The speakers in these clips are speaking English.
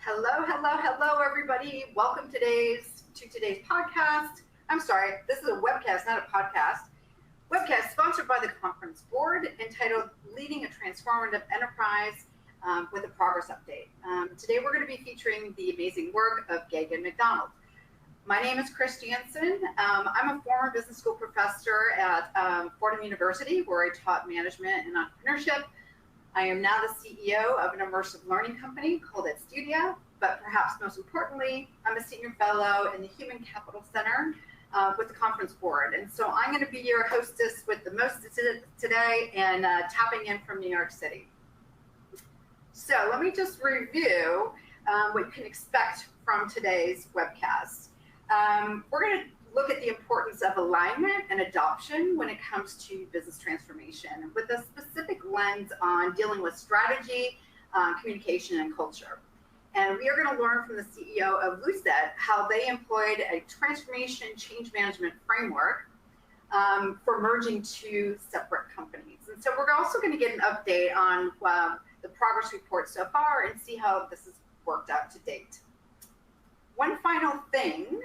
Hello, hello, hello, everybody. Welcome to today's podcast. I'm sorry, this is a webcast, not a podcast. Webcast sponsored by the Conference Board, entitled Leading a Transformative Enterprise with a Progress Update. Today we're going to be featuring the amazing work of Gagen MacDonald. My name is Chris Jansen. I'm a former business school professor at Fordham University, where I taught management and entrepreneurship. I am now the CEO of an immersive learning company called Studia, but perhaps most importantly, I'm a senior fellow in the Human Capital Center with the Conference Board. And so I'm going to be your hostess with the most today and tapping in from New York City. So let me just review what you can expect from today's webcast. We're going to look at the importance of alignment and adoption when it comes to business transformation, with a specific lens on dealing with strategy, communication, and culture. And we are going to learn from the CEO of Lucet how they employed a transformation change management framework for merging two separate companies. And so we're also going to get an update on the progress report so far and see how this has worked out to date. One final thing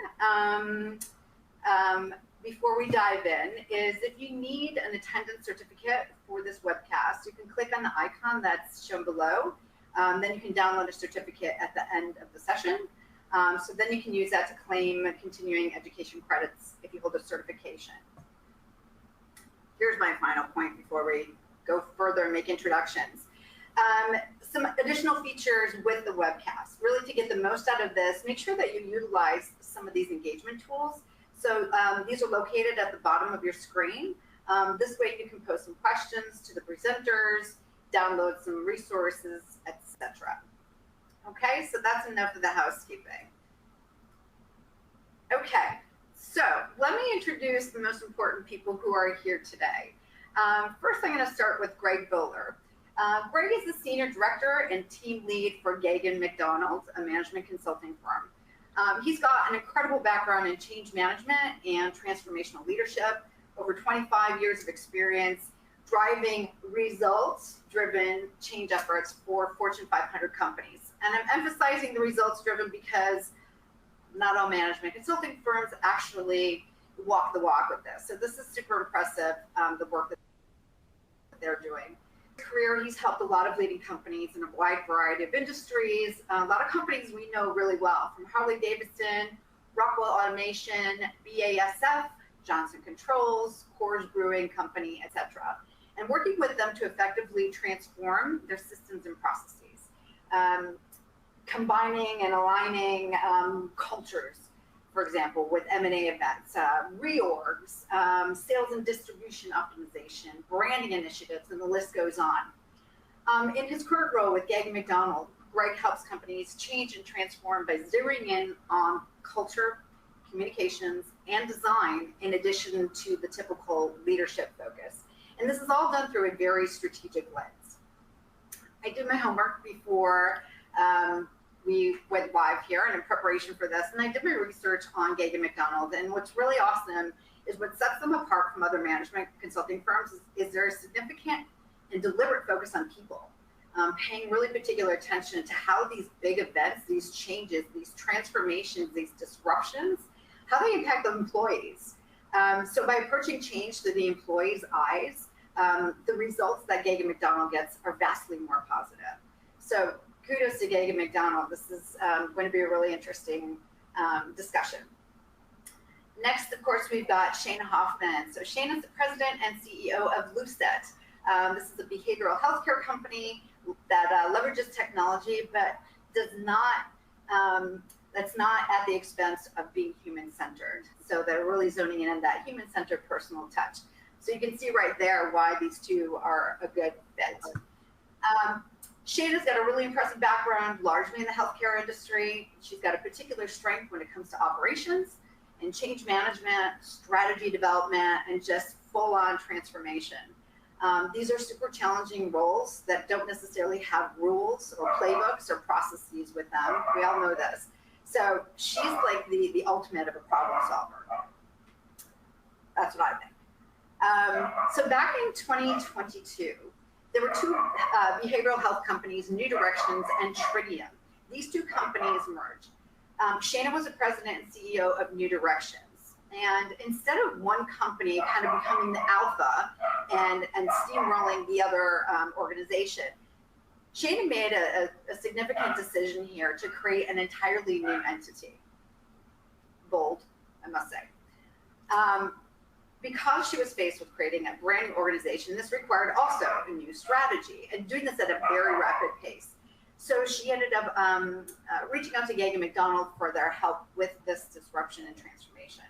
before we dive in is if you need an attendance certificate for this webcast, you can click on the icon that's shown below. Then you can download a certificate at the end of the session. So then you can use that to claim continuing education credits if you hold a certification. Here's my final point before we go further and make introductions. Some additional features with the webcast. Really, to get the most out of this, make sure that you utilize some of these engagement tools. So these are located at the bottom of your screen. This way you can post some questions to the presenters, download some resources, etc. Okay, so that's enough of the housekeeping. Okay, so let me introduce the most important people who are here today. First, I'm going to start with Greg Voeller. Greg is the Senior Director and Team Lead for Gagen MacDonald, a management consulting firm. He's got an incredible background in change management and transformational leadership, over 25 years of experience driving results-driven change efforts for Fortune 500 companies. And I'm emphasizing the results-driven because not all management consulting firms actually walk the walk with this. So this is super impressive, the work that they're doing. Career, he's helped a lot of leading companies in a wide variety of industries, a lot of companies we know really well, from Harley-Davidson, Rockwell Automation, BASF, Johnson Controls, Coors Brewing Company, etc., and working with them to effectively transform their systems and processes, combining and aligning cultures, for example, with M&A events, reorgs, sales and distribution optimization, branding initiatives, and the list goes on. In his current role with Gagen MacDonald, Greg helps companies change and transform by zeroing in on culture, communications, and design, in addition to the typical leadership focus. And this is all done through a very strategic lens. I did my homework before we went live here and in preparation for this, and I did my research on Gagen MacDonald. And what's really awesome is what sets them apart from other management consulting firms is their significant and deliberate focus on people, paying really particular attention to how these big events, these changes, these transformations, these disruptions, how they impact the employees. So by approaching change through the employees' eyes, the results that Gagen MacDonald gets are vastly more positive. So kudos to Gagen MacDonald. This is going to be a really interesting discussion. Next, of course, we've got Shana Hoffman. So Shana is the president and CEO of Lucet. This is a behavioral healthcare company that leverages technology, but does not, that's not at the expense of being human-centered. So they're really zoning in on that human-centered personal touch. So you can see right there why these two are a good fit. Shana's got a really impressive background, largely in the healthcare industry. She's got a particular strength when it comes to operations and change management, strategy development, and just full-on transformation. These are super challenging roles that don't necessarily have rules or playbooks or processes with them. We all know this. So she's like the ultimate of a problem solver. That's what I think. So back in 2022, there were two behavioral health companies, New Directions and Tritium, these two companies merged. Shana was the president and CEO of New Directions. And instead of one company kind of becoming the alpha and steamrolling the other organization, Shana made a significant decision here to create an entirely new entity. Bold, I must say. Because she was faced with creating a brand new organization, this required also a new strategy and doing this at a very rapid pace. So she ended up reaching out to Gagen MacDonald for their help with this disruption and transformation.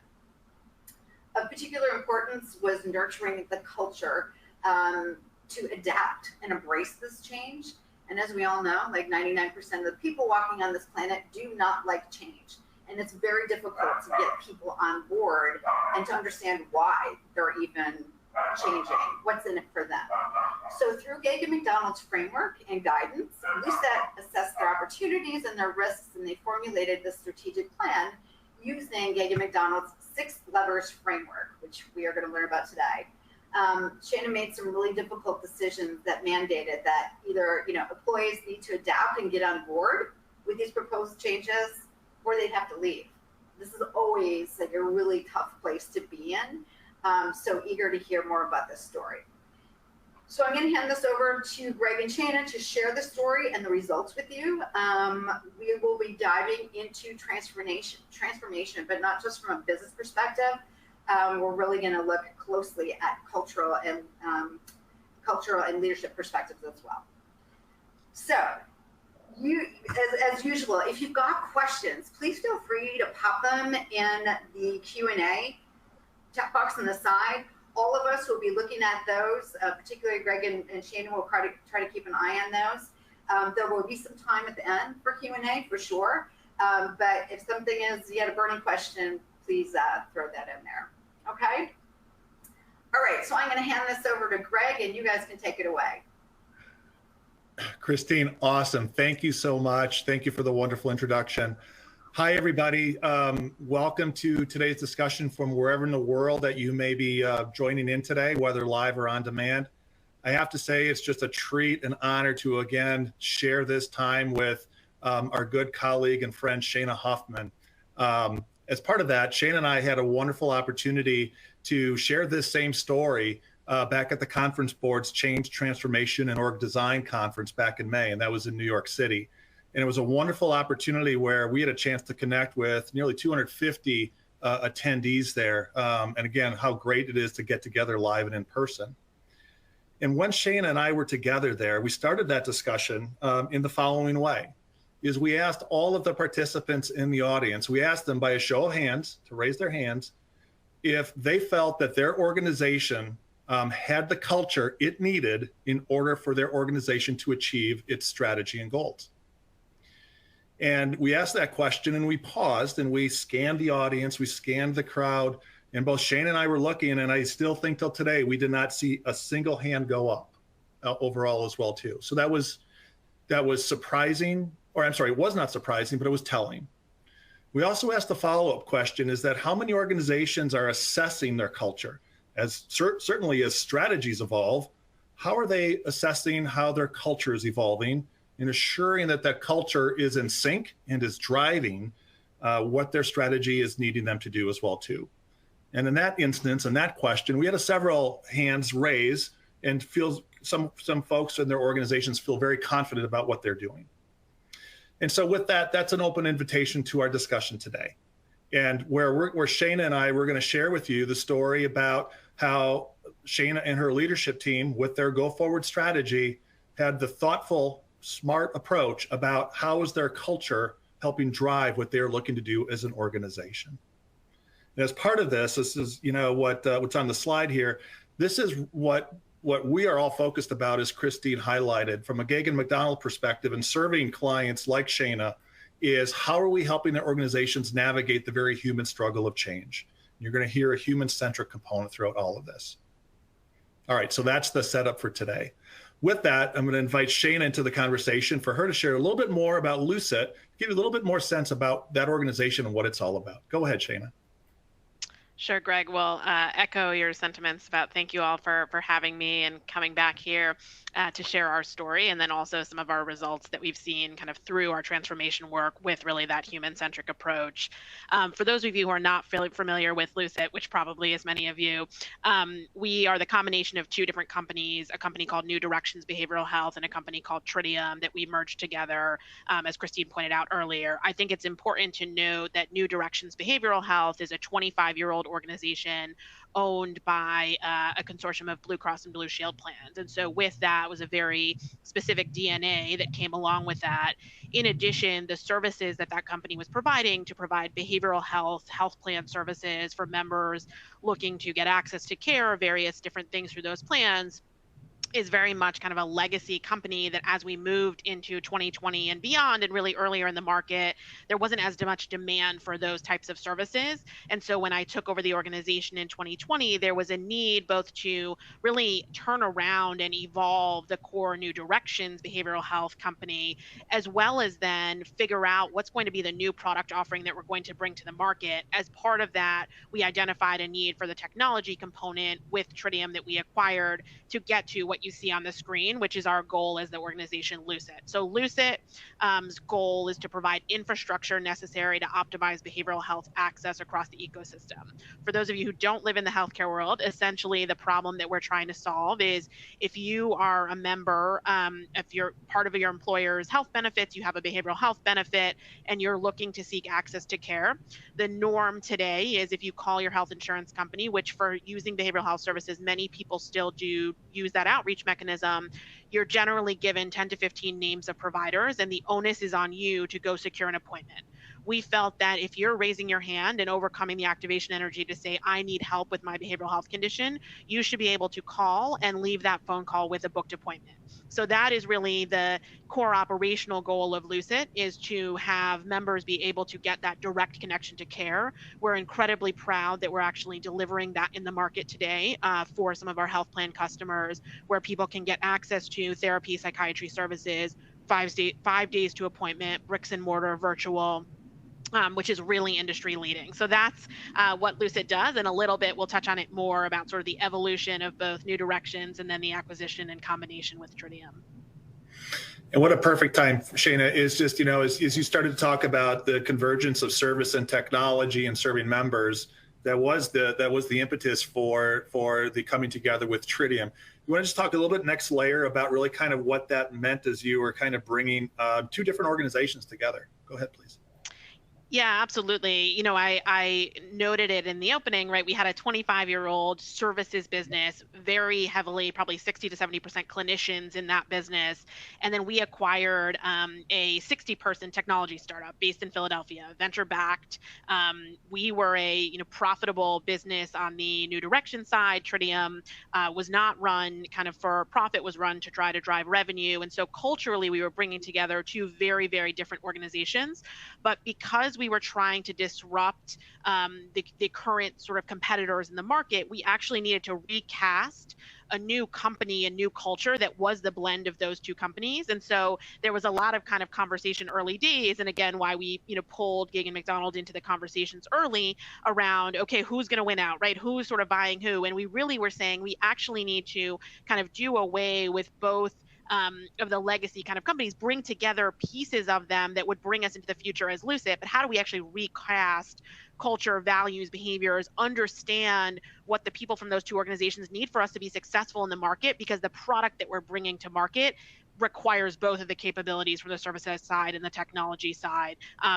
Of particular importance was nurturing the culture to adapt and embrace this change. And as we all know, like 99% of the people walking on this planet do not like change. And it's very difficult to get people on board and to understand why they're even changing, what's in it for them. So through Gagen MacDonald's framework and guidance, Lucet assessed their opportunities and their risks, and they formulated the strategic plan using Gagen MacDonald's 6 levers framework, which we are going to learn about today. Shana made some really difficult decisions that mandated that either employees need to adapt and get on board with these proposed changes, or they'd have to leave. This is always like a really tough place to be in. So eager to hear more about this story. So I'm going to hand this over to Greg and Shana to share the story and the results with you. We will be diving into transformation, but not just from a business perspective. We're really going to look closely at cultural and leadership perspectives as well. So, as usual, if you've got questions, please feel free to pop them in the Q&A chat box on the side. All of us will be looking at those, particularly Greg and Shana will try to keep an eye on those. There will be some time at the end for Q&A for sure. But if something is yet a burning question, please throw that in there. Okay? All right, so I'm going to hand this over to Greg and you guys can take it away. Christine, awesome. Thank you so much. Thank you for the wonderful introduction. Hi, everybody. Welcome to today's discussion from wherever in the world that you may be joining in today, whether live or on demand. I have to say it's just a treat and honor to again share this time with our good colleague and friend, Shana Hoffman. As part of that, Shana and I had a wonderful opportunity to share this same story back at the Conference Board's Change, Transformation, and Org Design Conference back in May, and that was in New York City. And it was a wonderful opportunity where we had a chance to connect with nearly 250 attendees there. And again, how great it is to get together live and in person. And when Shana and I were together there, we started that discussion in the following way. Is we asked all of the participants in the audience, we asked them by a show of hands to raise their hands if they felt that their organization had the culture it needed in order for their organization to achieve its strategy and goals. And we asked that question and we paused and we scanned the audience, we scanned the crowd, and both Shana and I were looking, and I still think till today, we did not see a single hand go up overall as well too. So that was surprising, or I'm sorry, it was not surprising, but it was telling. We also asked the follow-up question is that how many organizations are assessing their culture? As certainly as strategies evolve, how are they assessing how their culture is evolving and assuring that that culture is in sync and is driving what their strategy is needing them to do as well too. And in that instance, in that question, we had several hands raise and feels some folks in their organizations feel very confident about what they're doing. And so with that, that's an open invitation to our discussion today. And where Shana and I, we're going to share with you the story about how Shana and her leadership team, with their go-forward strategy, had the thoughtful, smart approach about how is their culture helping drive what they're looking to do as an organization. And as part of this is what's on the slide here. This is what we are all focused about, as Christine highlighted, from a Gagen MacDonald perspective and serving clients like Shana, is how are we helping their organizations navigate the very human struggle of change? You're going to hear a human-centric component throughout all of this. All right, so that's the setup for today. With that, I'm going to invite Shana into the conversation for her to share a little bit more about Lucet, give you a little bit more sense about that organization and what it's all about. Go ahead, Shana. Sure, Greg. Well, echo your sentiments about thank you all for having me and coming back here to share our story, and then also some of our results that we've seen kind of through our transformation work with really that human-centric approach. For those of you who are not familiar with Lucet, which probably is many of you, we are the combination of two different companies, a company called New Directions Behavioral Health and a company called Tritium that we merged together, as Christine pointed out earlier. I think it's important to note that New Directions Behavioral Health is a 25-year-old organization owned by a consortium of Blue Cross and Blue Shield plans. And so with that was a very specific DNA that came along with that. In addition, the services that that company was providing to provide behavioral health plan services for members looking to get access to care, various different things through those plans, is very much kind of a legacy company that as we moved into 2020 and beyond and really earlier in the market, there wasn't as much demand for those types of services. And so when I took over the organization in 2020, there was a need both to really turn around and evolve the core New Directions behavioral health company, as well as then figure out what's going to be the new product offering that we're going to bring to the market. As part of that, we identified a need for the technology component with Tritium that we acquired to get to what you see on the screen, which is our goal as the organization Lucet. So Lucet's goal is to provide infrastructure necessary to optimize behavioral health access across the ecosystem. For those of you who don't live in the healthcare world, essentially the problem that we're trying to solve is if you are a member, if you're part of your employer's health benefits, you have a behavioral health benefit, and you're looking to seek access to care, the norm today is if you call your health insurance company, which for using behavioral health services, many people still do use that outreach mechanism, you're generally given 10 to 15 names of providers, and the onus is on you to go secure an appointment. We felt that if you're raising your hand and overcoming the activation energy to say, I need help with my behavioral health condition, you should be able to call and leave that phone call with a booked appointment. So that is really the core operational goal of Lucet, is to have members be able to get that direct connection to care. We're incredibly proud that we're actually delivering that in the market today for some of our health plan customers, where people can get access to therapy, psychiatry services, 5 days to appointment, bricks and mortar, virtual, which is really industry leading. So that's what Lucet does. And a little bit, we'll touch on it more about sort of the evolution of both New Directions and then the acquisition in combination with Tritium. And what a perfect time, Shana, is just, as you started to talk about the convergence of service and technology and serving members, that was the impetus for the coming together with Tritium. You want to just talk a little bit next layer about really kind of what that meant as you were kind of bringing two different organizations together. Go ahead, please. Yeah, absolutely. I noted it in the opening, right? We had a 25-year-old services business, very heavily, probably 60 to 70% clinicians in that business. And then we acquired a 60-person technology startup based in Philadelphia, venture-backed. We were a profitable business on the New Direction side. Tritium was not run kind of for profit, was run to try to drive revenue. And so culturally, we were bringing together two very, very different organizations. But because we were trying to disrupt the current sort of competitors in the market, we actually needed to recast a new company, a new culture that was the blend of those two companies. And so there was a lot of kind of conversation early days. And again, why we, pulled Gagen MacDonald into the conversations early around, okay, who's going to win out, right? Who's sort of buying who? And we really were saying we actually need to kind of do away with both of the legacy kind of companies, bring together pieces of them that would bring us into the future as Lucet, but how do we actually recast culture, values, behaviors, understand what the people from those two organizations need for us to be successful in the market, because the product that we're bringing to market requires both of the capabilities from the services side and the technology side,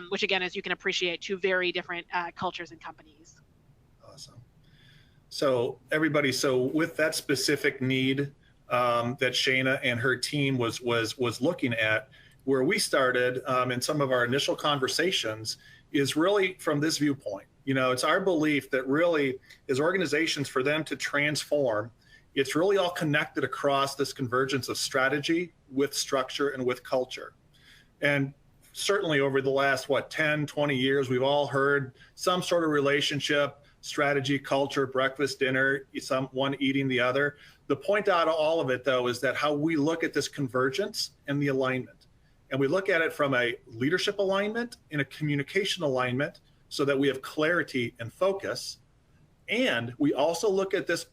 which again, as you can appreciate, two very different cultures and companies. Awesome. So everybody, with that specific need that Shana and her team was looking at, where we started in some of our initial conversations is really from this viewpoint. It's our belief that really as organizations, for them to transform, it's really all connected across this convergence of strategy with structure and with culture. And certainly over the last, 10, 20 years, we've all heard some sort of relationship, strategy, culture, breakfast, dinner, one eating the other. The point out of all of it, though, is that how we look at this convergence and the alignment. And we look at it from a leadership alignment and a communication alignment so that we have clarity and focus, And we also look at this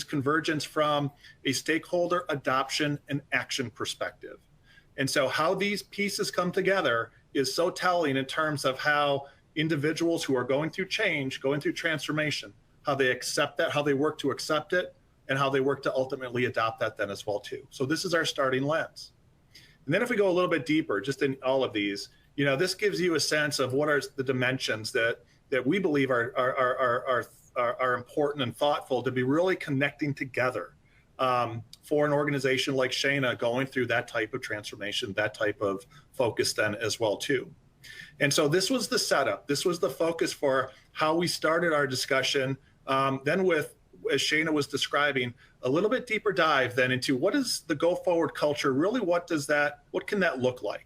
convergence from a stakeholder adoption and action perspective. And so how these pieces come together is so telling in terms of how individuals who are going through change, going through transformation, how they accept that, how they work to accept it, and how they work to ultimately adopt that then as well too. So this is our starting lens. And then if we go a little bit deeper, just in all of these, this gives you a sense of what are the dimensions that we believe are important and thoughtful to be really connecting together for an organization like Shana going through that type of transformation, that type of focus then as well too. And so this was the setup. This was the focus for how we started our discussion. Then with, as Shana was describing, a little bit deeper dive then into what is the go forward culture, really what can that look like?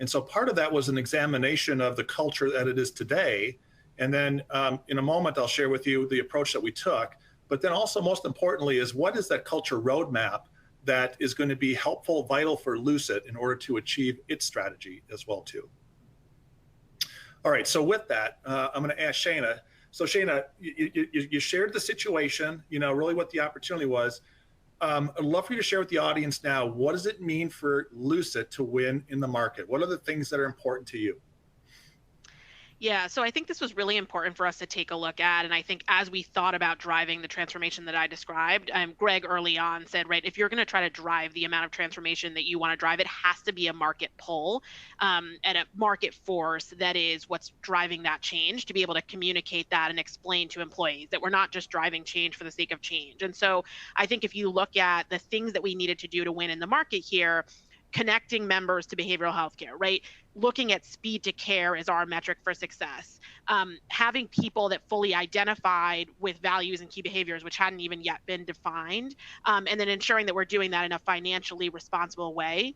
And so part of that was an examination of the culture that it is today. And then in a moment, I'll share with you the approach that we took. But then also most importantly is what is that culture roadmap that is going to be helpful, vital for Lucet in order to achieve its strategy as well too. All right, so with that, I'm going to ask Shana. So Shana, you shared the situation, really what the opportunity was. I'd love for you to share with the audience now, what does it mean for Lucet to win in the market? What are the things that are important to you? Yeah, so I think this was really important for us to take a look at. And I think as we thought about driving the transformation that I described, Greg early on said, right, if you're going to try to drive the amount of transformation that you want to drive, it has to be a market pull and a market force that is what's driving that change, to be able to communicate that and explain to employees that we're not just driving change for the sake of change. And so I think if you look at the things that we needed to do to win in the market here, connecting members to behavioral health care, right? Looking at speed to care is our metric for success. Having people that fully identified with values and key behaviors, which hadn't even yet been defined, and then ensuring that we're doing that in a financially responsible way.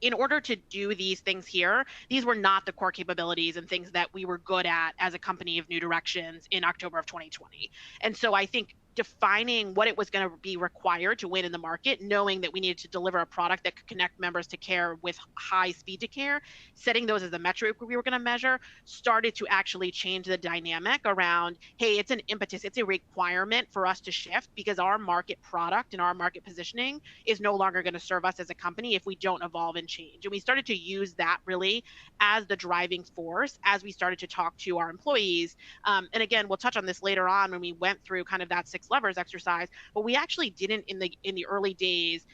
In order to do these things here, these were not the core capabilities and things that we were good at as a company of new directions in October of 2020. And so I think defining what it was going to be required to win in the market, knowing that we needed to deliver a product that could connect members to care with high speed to care, setting those as a metric we were going to measure, started to actually change the dynamic around, hey, it's an impetus, it's a requirement for us to shift because our market product and our market positioning is no longer going to serve us as a company if we don't evolve and change. And we started to use that really as the driving force as we started to talk to our employees. And again, we'll touch on this later on when we went through kind of that 6 levers exercise, but we actually didn't in the early days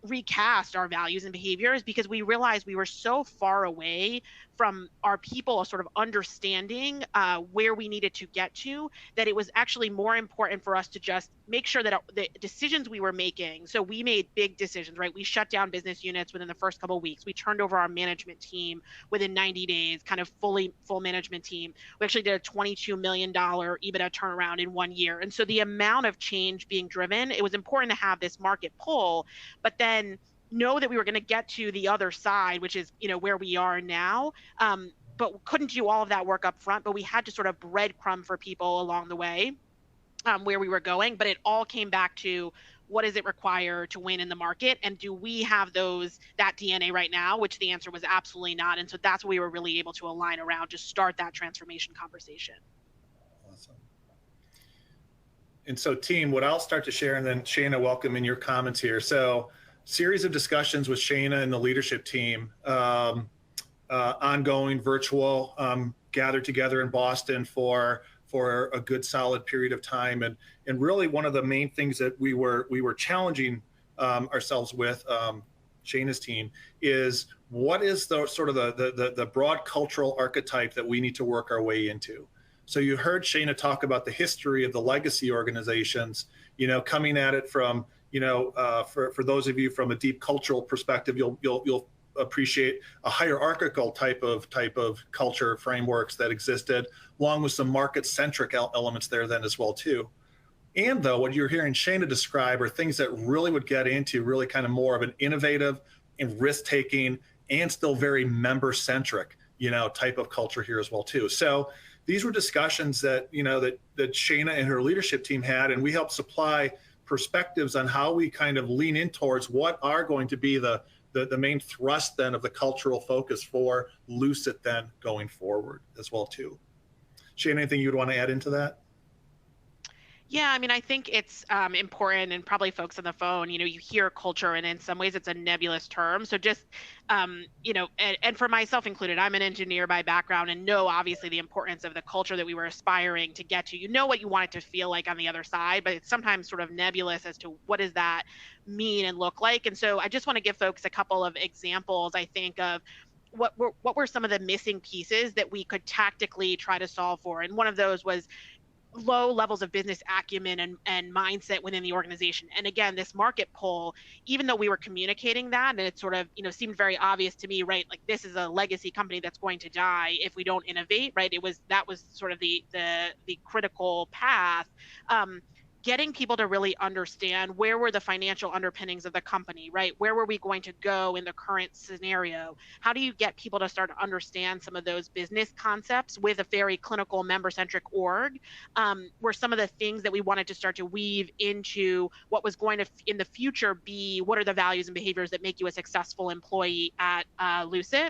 recast our values and behaviors because we realized we were so far away from our people sort of understanding where we needed to get to, that it was actually more important for us to just make sure that the decisions we were making, so we made big decisions, right? We shut down business units within the first couple of weeks. We turned over our management team within 90 days, kind of full management team. We actually did a $22 million EBITDA turnaround in 1 year. And so the amount of change being driven, it was important to have this market pull, but then know that we were going to get to the other side, which is, where we are now. But couldn't do all of that work up front, but we had to sort of breadcrumb for people along the way where we were going. But it all came back to what does it require to win in the market? And do we have that DNA right now? Which the answer was absolutely not. And so that's what we were really able to align around to start that transformation conversation. Awesome. And so team, what I'll start to share, and then Shana, welcome in your comments here. So series of discussions with Shana and the leadership team, ongoing virtual, gathered together in Boston for a good solid period of time. And really one of the main things that we were challenging ourselves with, Shana's team, is what is the sort of the broad cultural archetype that we need to work our way into. So you heard Shana talk about the history of the legacy organizations, coming at it from, for those of you from a deep cultural perspective, you'll appreciate a hierarchical type of culture frameworks that existed, along with some market-centric elements there then as well too. And though what you're hearing Shana describe are things that really would get into really kind of more of an innovative and risk-taking and still very member-centric, type of culture here as well too. So these were discussions that, that Shana and her leadership team had, and we helped supply perspectives on how we kind of lean in towards what are going to be the main thrust then of the cultural focus for Lucet then going forward as well too. Shana, anything you'd want to add into that? Yeah, I mean, I think it's important, and probably folks on the phone, you hear culture, and in some ways it's a nebulous term. So just, and for myself included, I'm an engineer by background and know obviously the importance of the culture that we were aspiring to get to. You know what you want it to feel like on the other side, but it's sometimes sort of nebulous as to what does that mean and look like. And so I just want to give folks a couple of examples, I think, of what were some of the missing pieces that we could tactically try to solve for. And one of those was low levels of business acumen and mindset within the organization. And again, this market pull, even though we were communicating that, and it sort of, seemed very obvious to me, right? Like, this is a legacy company that's going to die if we don't innovate, right? That was sort of the critical path. Getting people to really understand where were the financial underpinnings of the company, right? Where were we going to go in the current scenario? How do you get people to start to understand some of those business concepts with a very clinical member-centric org? Were some of the things that we wanted to start to weave into what was going to, in the future, be what are the values and behaviors that make you a successful employee at Lucet?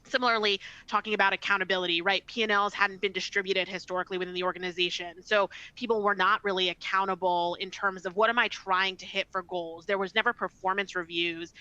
Similarly, talking about accountability, right? P&Ls hadn't been distributed historically within the organization. So people were not really accountable in terms of what am I trying to hit for goals? There was never performance reviews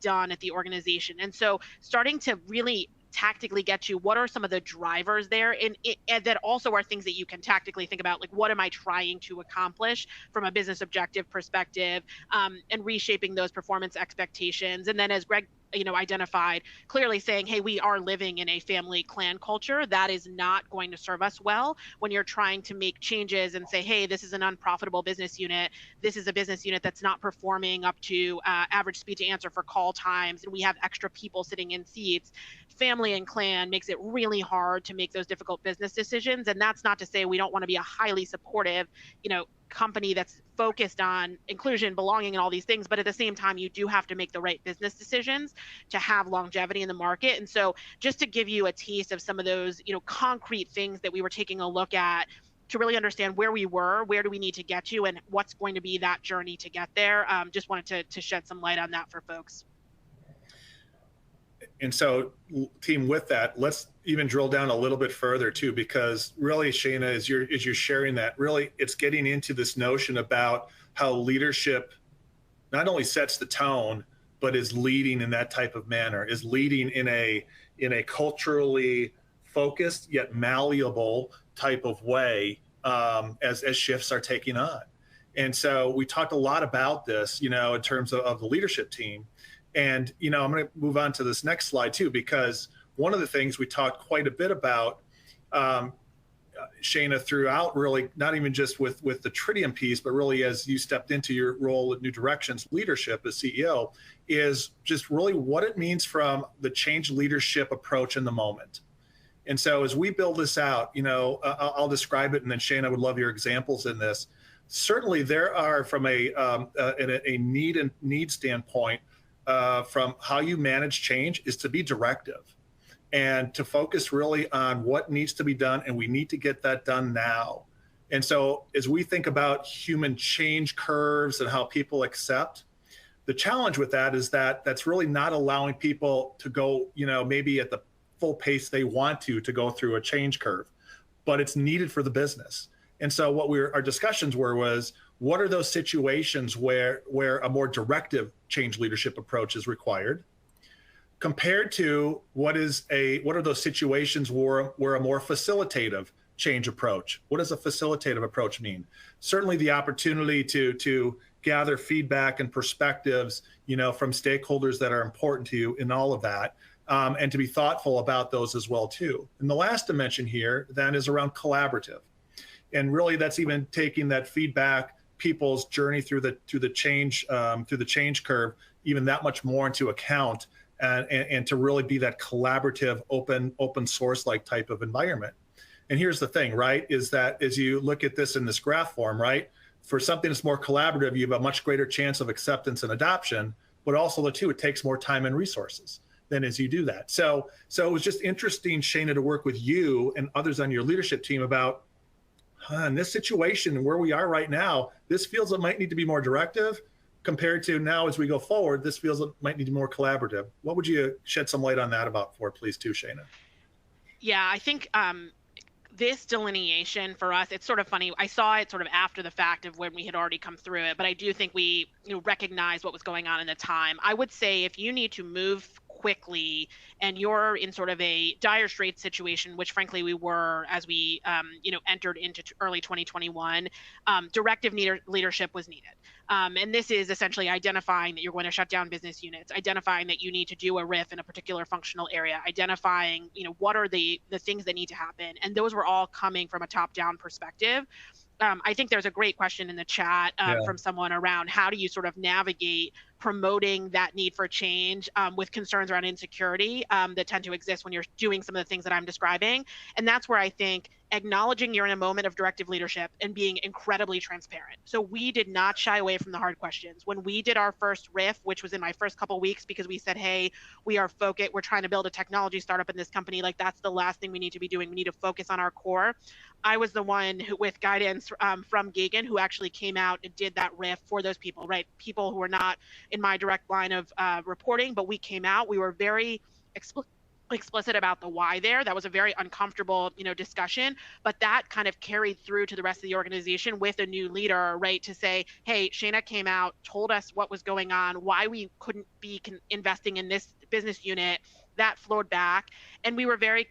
done at the organization. And so starting to really tactically get you what are some of the drivers there, and that also are things that you can tactically think about, like what am I trying to accomplish from a business objective perspective, and reshaping those performance expectations. And then, as Greg identified, clearly saying, hey, we are living in a family clan culture that is not going to serve us well when you're trying to make changes and say, hey, this is an unprofitable business unit. This is a business unit that's not performing up to average speed to answer for call times, and we have extra people sitting in seats. Family and clan makes it really hard to make those difficult business decisions. And that's not to say we don't want to be a highly supportive, company that's focused on inclusion, belonging, and all these things. But at the same time, you do have to make the right business decisions to have longevity in the market. And so just to give you a taste of some of those, concrete things that we were taking a look at to really understand where we were, where do we need to get to, and what's going to be that journey to get there. Just wanted to shed some light on that for folks. And so, team, with that, let's even drill down a little bit further too, because really, Shana, as you're sharing that, really, it's getting into this notion about how leadership not only sets the tone, but is leading in that type of manner, is leading in a culturally focused yet malleable type of way, as shifts are taking on. And so we talked a lot about this, in terms of the leadership team. And, I'm going to move on to this next slide too, because one of the things we talked quite a bit about, Shana, throughout, really, not even just with the Tritium piece, but really as you stepped into your role at New Directions leadership as CEO, is just really what it means from the change leadership approach in the moment. And so as we build this out, I'll describe it, and then Shana, would love your examples in this. Certainly there are, from a need standpoint, from how you manage change, is to be directive and to focus really on what needs to be done, and we need to get that done now. And so as we think about human change curves and how people accept, the challenge with that is that that's really not allowing people to go, maybe at the full pace they want to go through a change curve, but it's needed for the business. And so what our discussions was, what are those situations where a more directive change leadership approach is required, compared to what are those situations where a more facilitative change approach? What does a facilitative approach mean? Certainly the opportunity to gather feedback and perspectives, from stakeholders that are important to you in all of that, and to be thoughtful about those as well too. And the last dimension here then is around collaborative. And really that's even taking that feedback, people's journey through the change curve, even that much more into account, and to really be that collaborative, open source like type of environment. And here's the thing, right, is that as you look at this in this graph form, right, for something that's more collaborative, you have a much greater chance of acceptance and adoption, but also it takes more time and resources than as you do that. So it was just interesting, Shana, to work with you and others on your leadership team about, in this situation and where we are right now, this feels it might need to be more directive, compared to now as we go forward, this feels it might need to be more collaborative. What would you shed some light on that about for, please, too, Shana? Yeah, I think this delineation for us, it's sort of funny. I saw it sort of after the fact of when we had already come through it, but I do think we recognize what was going on in the time. I would say if you need to move quickly and you're in sort of a dire straits situation, which frankly we were as we entered into early 2021, directive leadership was needed. And this is essentially identifying that you're going to shut down business units, identifying that you need to do a RIF in a particular functional area, identifying, what are the things that need to happen. And those were all coming from a top-down perspective. I think there's a great question in the chat from someone around how do you sort of navigate promoting that need for change with concerns around insecurity that tend to exist when you're doing some of the things that I'm describing. And that's where I think acknowledging you're in a moment of directive leadership and being incredibly transparent. So we did not shy away from the hard questions. When we did our first RIF, which was in my first couple of weeks, because we said, hey, we are focused, we're trying to build a technology startup in this company. Like that's the last thing we need to be doing. We need to focus on our core. I was the one who, with guidance from Gagen, who actually came out and did that RIF for those people, right? People who were not in my direct line of reporting, but we came out, we were very explicit about the why there. That was a very uncomfortable, discussion, but that kind of carried through to the rest of the organization with a new leader, right? To say, hey, Shana came out, told us what was going on, why we couldn't be investing in this business unit. That flowed back. And we were very,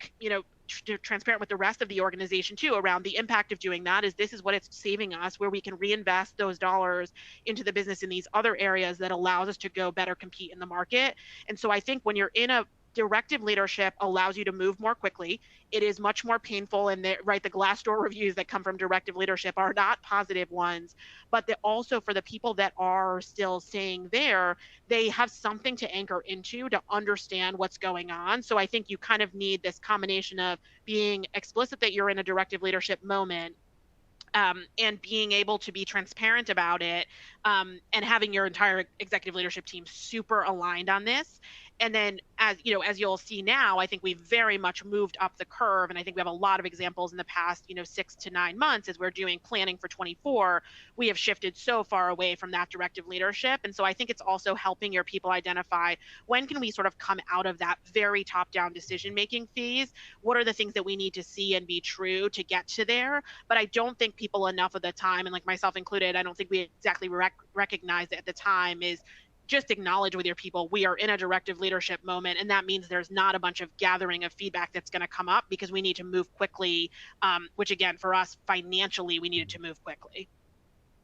transparent with the rest of the organization too around the impact of doing that. This is what it's saving us, where we can reinvest those dollars into the business in these other areas that allows us to go better compete in the market. And so I think when you're in a directive leadership allows you to move more quickly. It is much more painful, and the Glassdoor reviews that come from directive leadership are not positive ones, but also for the people that are still staying there, they have something to anchor into to understand what's going on. So I think you kind of need this combination of being explicit that you're in a directive leadership moment, and being able to be transparent about it, and having your entire executive leadership team super aligned on this. And then as you'll see now, I think we've very much moved up the curve. And I think we have a lot of examples in the past, 6 to 9 months as we're doing planning for 24. We have shifted so far away from that directive leadership. And so I think it's also helping your people identify when can we sort of come out of that very top-down decision-making phase? What are the things that we need to see and be true to get to there? But I don't think people enough of the time, and like myself included, I don't think we exactly recognized it at the time, is just acknowledge with your people, we are in a directive leadership moment. And that means there's not a bunch of gathering of feedback that's going to come up because we need to move quickly, which again, for us financially, we needed to move quickly.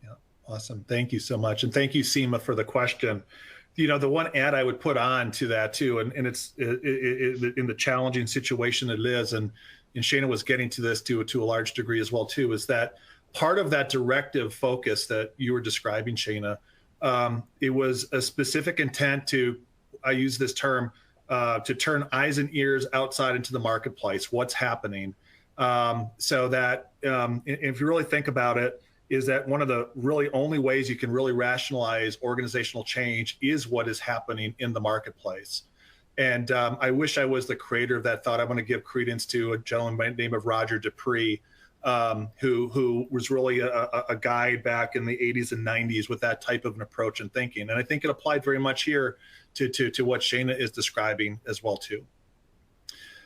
Yeah, awesome. Thank you so much. And thank you, Seema, for the question. The one add I would put on to that too, and it's in the challenging situation it is, and Shana was getting to this to a large degree as well too, is that part of that directive focus that you were describing, Shana, it was a specific intent to, I use this term, to turn eyes and ears outside into the marketplace, what's happening. So that if you really think about it, is that one of the really only ways you can really rationalize organizational change is what is happening in the marketplace. And I wish I was the creator of that thought. I want to give credence to a gentleman by the name of Roger Dupree, who was really a guide back in the 80s and 90s with that type of an approach and thinking. And I think it applied very much here to what Shana is describing as well too.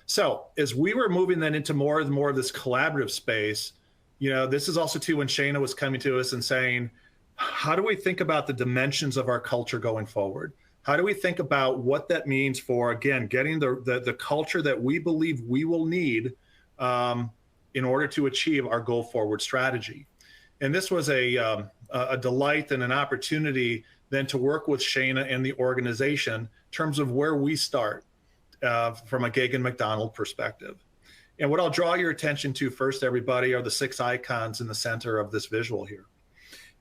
So as we were moving then into more and more of this collaborative space, this is also too when Shana was coming to us and saying, how do we think about the dimensions of our culture going forward? How do we think about what that means for, again, getting the culture that we believe we will need in order to achieve our go forward strategy? And this was a delight and an opportunity then to work with Shana and the organization in terms of where we start from a Gagen MacDonald perspective. And what I'll draw your attention to first, everybody, are the 6 icons in the center of this visual here.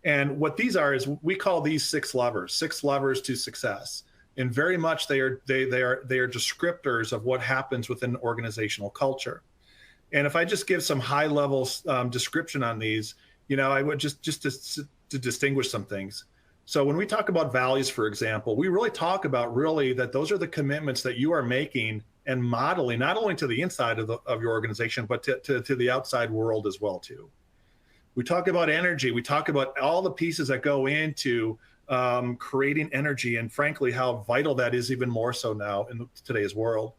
And what these are is we call these 6 levers to success. And very much they are descriptors of what happens within organizational culture. And if I just give some high level description on these, I would just to distinguish some things. So when we talk about values, for example, we really talk about that those are the commitments that you are making and modeling, not only to the inside of your organization, but to the outside world as well too. We talk about energy. We talk about all the pieces that go into creating energy, and frankly, how vital that is even more so now in today's world.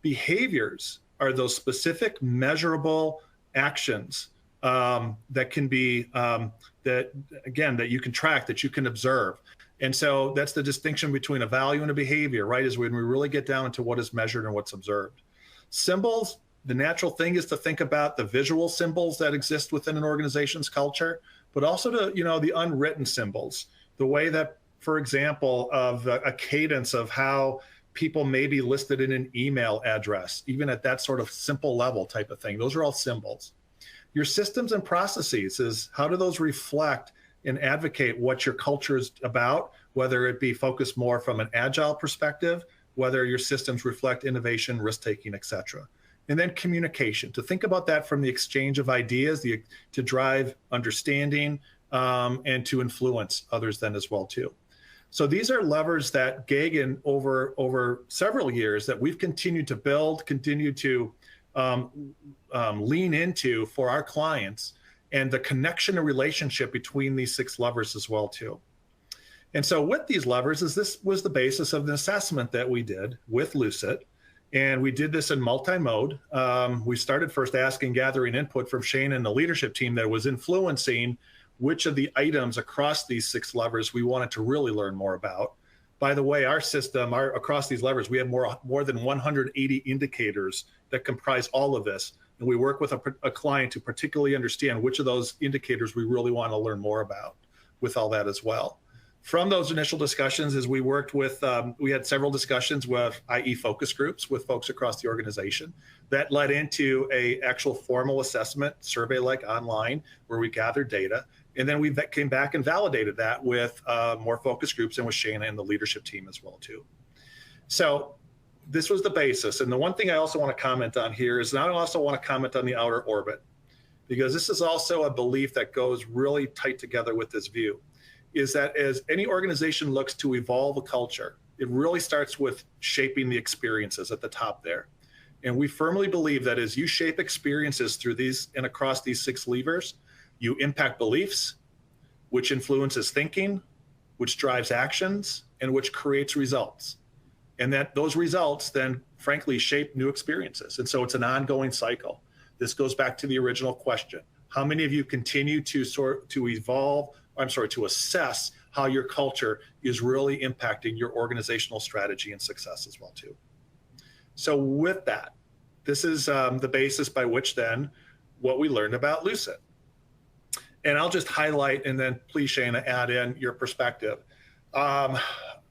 Behaviors are those specific, measurable actions that can be, that you can track, that you can observe. And so that's the distinction between a value and a behavior, right? Is when we really get down into what is measured and what's observed. Symbols, the natural thing is to think about the visual symbols that exist within an organization's culture, but also to, the unwritten symbols, the way that, for example, of a cadence of how people may be listed in an email address, even at that sort of simple level type of thing. Those are all symbols. Your systems and processes is how do those reflect and advocate what your culture is about, whether it be focused more from an agile perspective, whether your systems reflect innovation, risk-taking, et cetera. And then communication, to think about that from the exchange of ideas, to drive understanding and to influence others then as well too. So these are levers that Gagen over several years that we've continued to build, continue to lean into for our clients, and the connection and relationship between these 6 levers as well too. And so with these levers, this was the basis of the assessment that we did with Lucet. And we did this in multi-mode. We started first gathering input from Shana and the leadership team that was influencing which of the items across these 6 levers we wanted to really learn more about. By the way, our system, across these levers, we have more than 180 indicators that comprise all of this. And we work with a client to particularly understand which of those indicators we really want to learn more about with all that as well. From those initial discussions, as we worked with, we had several discussions with, i.e. focus groups with folks across the organization. That led into a actual formal assessment survey like online where we gathered data. And then we came back and validated that with more focus groups and with Shana and the leadership team as well too. So this was the basis. And the one thing I also want to comment on here is, I also want to comment on the outer orbit, because this is also a belief that goes really tight together with this view, is that as any organization looks to evolve a culture, it really starts with shaping the experiences at the top there. And we firmly believe that as you shape experiences through these and across these 6 levers, you impact beliefs, which influences thinking, which drives actions, and which creates results. And that those results then, frankly, shape new experiences. And so it's an ongoing cycle. This goes back to the original question. How many of you continue to assess how your culture is really impacting your organizational strategy and success as well too? So with that, this is the basis by which then what we learned about Lucet. And I'll just highlight, and then please, Shana, add in your perspective.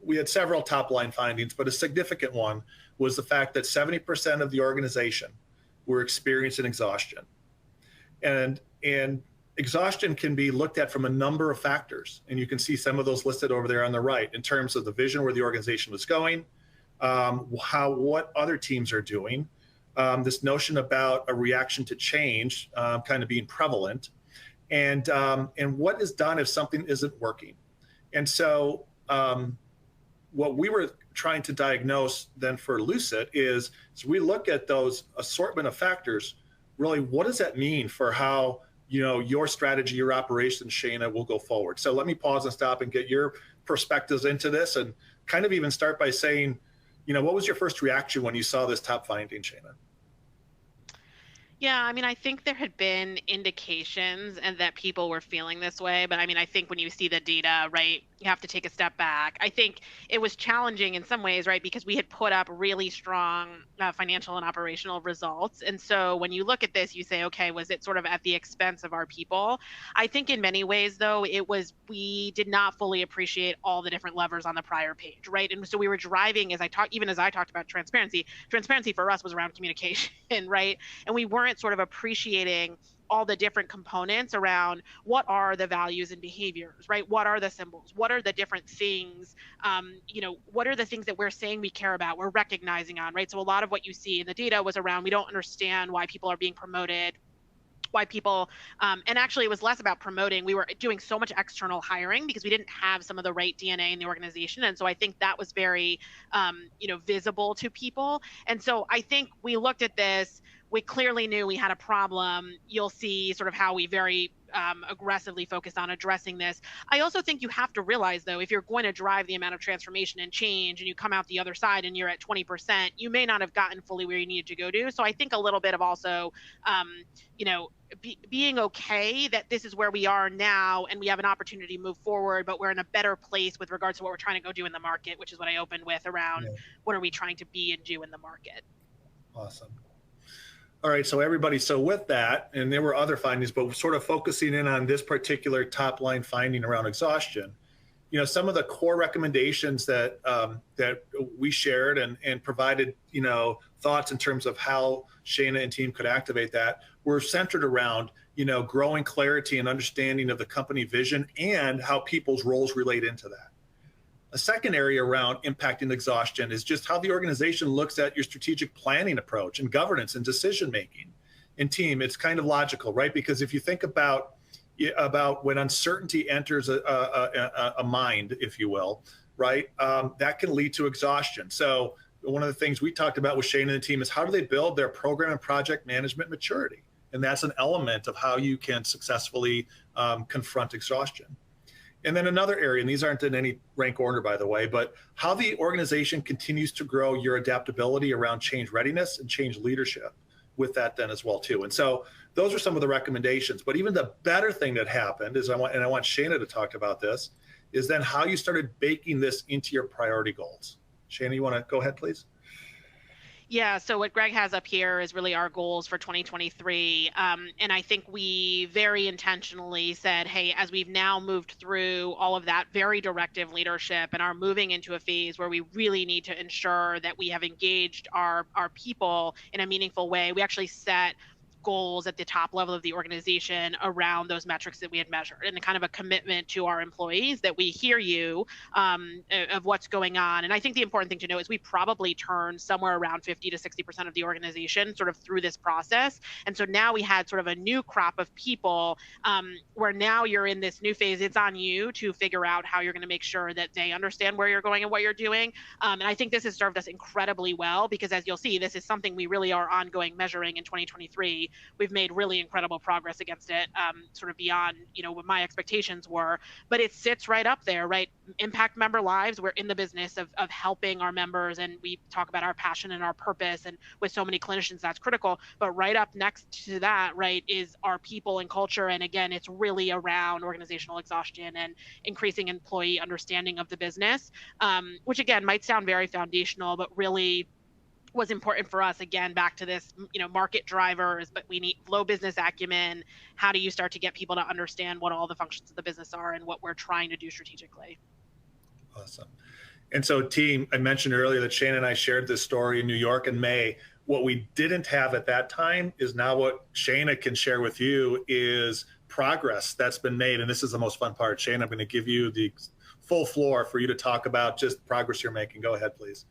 We had several top-line findings, but a significant one was the fact that 70% of the organization were experiencing exhaustion. And exhaustion can be looked at from a number of factors. And you can see some of those listed over there on the right in terms of the vision where the organization was going, what other teams are doing, this notion about a reaction to change kind of being prevalent, and what is done if something isn't working. And so what we were trying to diagnose then for Lucet is, as we look at those assortment of factors, really, what does that mean for how your strategy, your operations, Shana, will go forward? So let me pause and stop and get your perspectives into this, and kind of even start by saying, what was your first reaction when you saw this top finding, Shana? Yeah, I mean, I think there had been indications and that people were feeling this way. But I mean, I think when you see the data, right, you have to take a step back. I think it was challenging in some ways, right, because we had put up really strong financial and operational results. And so when you look at this, you say, okay, was it sort of at the expense of our people? I think in many ways, though, we did not fully appreciate all the different levers on the prior page, right? And so we were driving, as I talked about transparency for us was around communication, right? And we weren't sort of appreciating all the different components around what are the values and behaviors, right? What are the symbols? What are the different things? What are the things that we're saying we care about, we're recognizing on, right? So a lot of what you see in the data was around, we don't understand why people are being promoted, why people, and actually it was less about promoting. We were doing so much external hiring because we didn't have some of the right DNA in the organization. And so I think that was very, visible to people. And so I think we looked at this, we clearly knew we had a problem. You'll see sort of how we very aggressively focused on addressing this. I also think you have to realize, though, if you're going to drive the amount of transformation and change and you come out the other side and you're at 20%, you may not have gotten fully where you needed to go to. So I think a little bit of also, being okay that this is where we are now and we have an opportunity to move forward, but we're in a better place with regards to what we're trying to go do in the market, which is what I opened with around what are we trying to be and do in the market. Awesome. All right, so everybody, so with that, and there were other findings, but sort of focusing in on this particular top line finding around exhaustion, some of the core recommendations that that we shared and provided, thoughts in terms of how Shana and team could activate that were centered around, growing clarity and understanding of the company vision and how people's roles relate into that. A second area around impacting exhaustion is just how the organization looks at your strategic planning approach and governance and decision making. And team, it's kind of logical, right? Because if you think about when uncertainty enters a mind, if you will, right, that can lead to exhaustion. So one of the things we talked about with Shane and the team is how do they build their program and project management maturity? And that's an element of how you can successfully confront exhaustion. And then another area, and these aren't in any rank order, by the way, but how the organization continues to grow your adaptability around change readiness and change leadership with that then as well too. And so those are some of the recommendations. But even the better thing that happened is I want Shana to talk about this, is then how you started baking this into your priority goals. Shana, you want to go ahead, please? Yeah, so what Greg has up here is really our goals for 2023. And I think we very intentionally said, hey, as we've now moved through all of that very directive leadership and are moving into a phase where we really need to ensure that we have engaged our people in a meaningful way, we actually set goals at the top level of the organization around those metrics that we had measured, and kind of a commitment to our employees that we hear you of what's going on. And I think the important thing to know is we probably turned somewhere around 50 to 60% of the organization sort of through this process. And so now we had sort of a new crop of people where now you're in this new phase. It's on you to figure out how you're going to make sure that they understand where you're going and what you're doing. And I think this has served us incredibly well, because as you'll see, this is something we really are ongoing measuring in 2023. We've made really incredible progress against it, sort of beyond, what my expectations were, but it sits right up there, right? Impact member lives. We're in the business of helping our members, and we talk about our passion and our purpose, and with so many clinicians, that's critical. But right up next to that, right, is our people and culture. And again, it's really around organizational exhaustion and increasing employee understanding of the business, which again, might sound very foundational, but really was important for us. Again, back to this, market drivers, but we need low business acumen. How do you start to get people to understand what all the functions of the business are and what we're trying to do strategically? Awesome. And so team, I mentioned earlier that Shana and I shared this story in New York in May. What we didn't have at that time is now what Shana can share with you is progress that's been made. And this is the most fun part. Shana, I'm going to give you the full floor for you to talk about just progress you're making. Go ahead, please.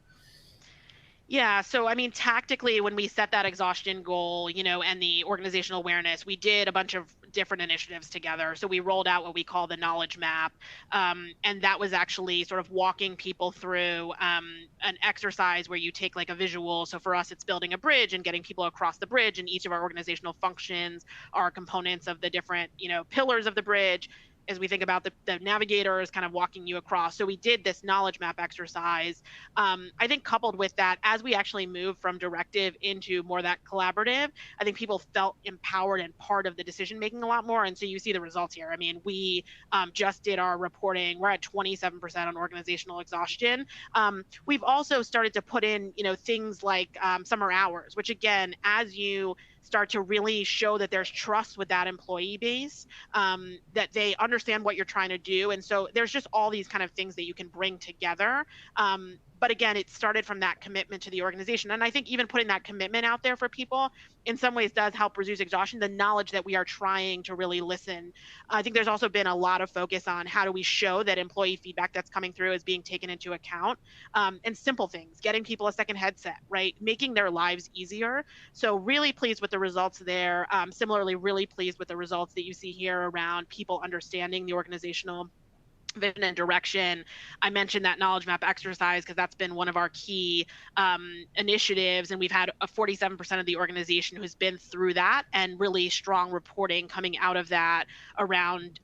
Yeah. So, I mean, tactically, when we set that exhaustion goal, and the organizational awareness, we did a bunch of different initiatives together. So we rolled out what we call the knowledge map. And that was actually sort of walking people through an exercise where you take like a visual. So for us, it's building a bridge and getting people across the bridge, and each of our organizational functions are components of the different, pillars of the bridge. As we think about the navigators kind of walking you across. So we did this knowledge map exercise. I think coupled with that, as we actually moved from directive into more that collaborative, I think people felt empowered and part of the decision making a lot more. And so you see the results here. I mean, we just did our reporting. We're at 27% on organizational exhaustion. We've also started to put in, things like summer hours, which again, as you start to really show that there's trust with that employee base, that they understand what you're trying to do. And so there's just all these kind of things that you can bring together. But again, it started from that commitment to the organization. And I think even putting that commitment out there for people in some ways does help reduce exhaustion, the knowledge that we are trying to really listen. I think there's also been a lot of focus on how do we show that employee feedback that's coming through is being taken into account, and simple things, getting people a second headset, right? Making their lives easier. So really pleased with the results there. Similarly, really pleased with the results that you see here around people understanding the organizational vision and direction. I mentioned that knowledge map exercise because that's been one of our key initiatives, and we've had a 47% of the organization who's been through that, and really strong reporting coming out of that around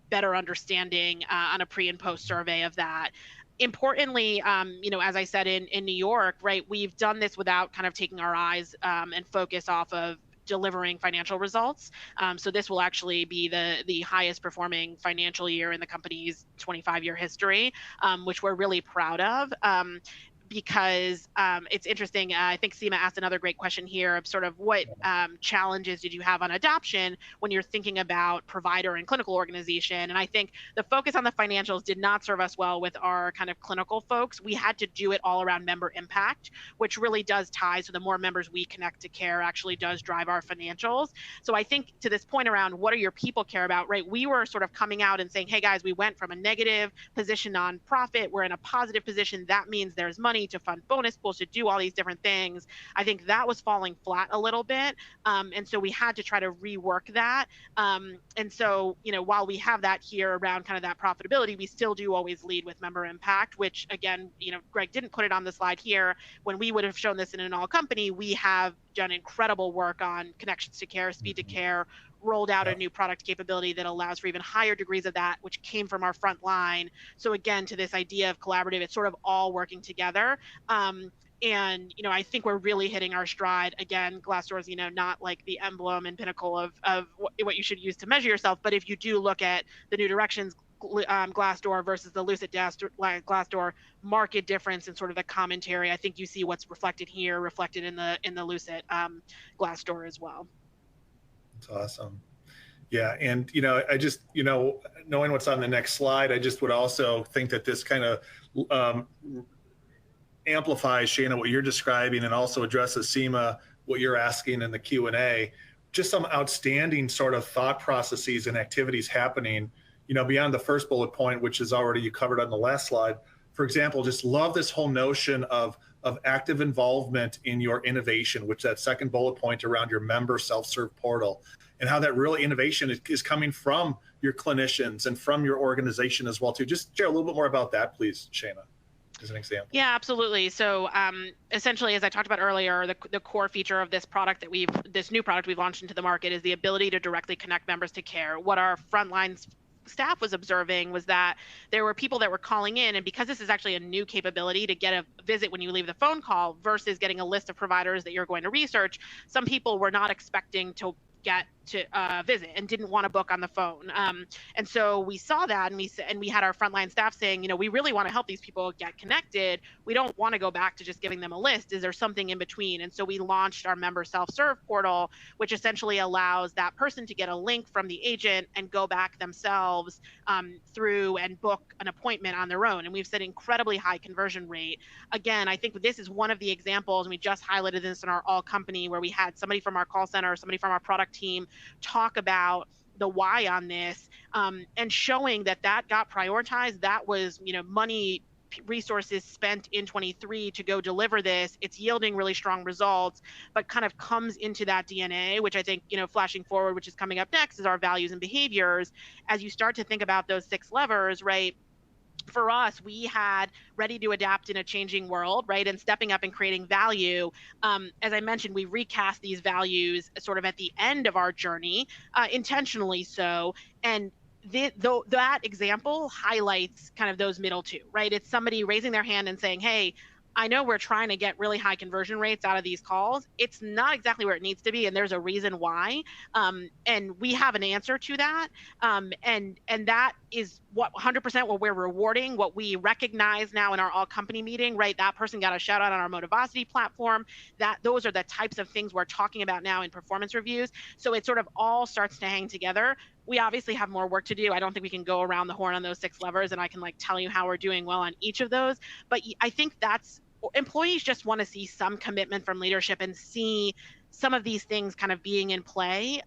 better understanding on a pre and post survey of that. Importantly, as I said in New York, right, we've done this without kind of taking our eyes and focus off of delivering financial results. So this will actually be the highest performing financial year in the company's 25-year history, which we're really proud of. Because it's interesting. I think Seema asked another great question here of sort of what challenges did you have on adoption when you're thinking about provider and clinical organization? And I think the focus on the financials did not serve us well with our kind of clinical folks. We had to do it all around member impact, which really does tie. So the more members we connect to care actually does drive our financials. So I think to this point around what do your people care about, right? We were sort of coming out and saying, hey guys, we went from a negative position on profit. We're in a positive position. That means there's money to fund bonus pools, to do all these different things. I think that was falling flat a little bit. And so we had to try to rework that. And so, while we have that here around kind of that profitability, we still do always lead with member impact, which again, Greg didn't put it on the slide here. When we would have shown this in an all company, we have done incredible work on connections to care, speed to care, rolled out a new product capability that allows for even higher degrees of that, which came from our front line. So again, to this idea of collaborative, it's sort of all working together. And, I think we're really hitting our stride. Again, Glassdoor is, not like the emblem and pinnacle of what you should use to measure yourself. But if you do look at the New Directions Glassdoor versus the Lucet Glassdoor market difference and sort of the commentary, I think you see what's reflected here, reflected in the Lucet Glassdoor as well. That's awesome. Yeah. And, I just, knowing what's on the next slide, I just would also think that this kind of amplifies, Shana, what you're describing, and also addresses, Seema, what you're asking in the Q&A, just some outstanding sort of thought processes and activities happening, beyond the first bullet point, which is already you covered on the last slide. For example, just love this whole notion of active involvement in your innovation, which that second bullet point around your member self-serve portal, and how that really innovation is coming from your clinicians and from your organization as well too. Just share a little bit more about that, please, Shana, as an example. Yeah, absolutely. So essentially, as I talked about earlier, the core feature of this new product we've launched into the market is the ability to directly connect members to care. What our frontline staff was observing was that there were people that were calling in, and because this is actually a new capability to get a visit when you leave the phone call versus getting a list of providers that you're going to research, some people were not expecting to get to visit and didn't want to book on the phone. And so we saw that, and we had our frontline staff saying, we really want to help these people get connected. We don't want to go back to just giving them a list. Is there something in between? And so we launched our member self-serve portal, which essentially allows that person to get a link from the agent and go back themselves through and book an appointment on their own. And we've set incredibly high conversion rate. Again, I think this is one of the examples, and we just highlighted this in our all company, where we had somebody from our call center, somebody from our product team talk about the why on this, and showing that got prioritized. That was, money, resources spent in 23 to go deliver this. It's yielding really strong results, but kind of comes into that DNA, which I think, flashing forward, which is coming up next, is our values and behaviors. As you start to think about those 6 levers, right? For us, we had ready to adapt in a changing world, right? And stepping up and creating value. As I mentioned, we recast these values sort of at the end of our journey, intentionally so. And that example highlights kind of those middle two, right? It's somebody raising their hand and saying, hey, I know we're trying to get really high conversion rates out of these calls. It's not exactly where it needs to be, and there's a reason why. And we have an answer to that. And that is what 100% what we're rewarding, what we recognize now in our all company meeting, right? That person got a shout out on our Motivosity platform. Those are the types of things we're talking about now in performance reviews. So it sort of all starts to hang together. We obviously have more work to do. I don't think we can go around the horn on those 6 levers, and I can tell you how we're doing well on each of those. But I think employees just want to see some commitment from leadership and see some of these things kind of being in play,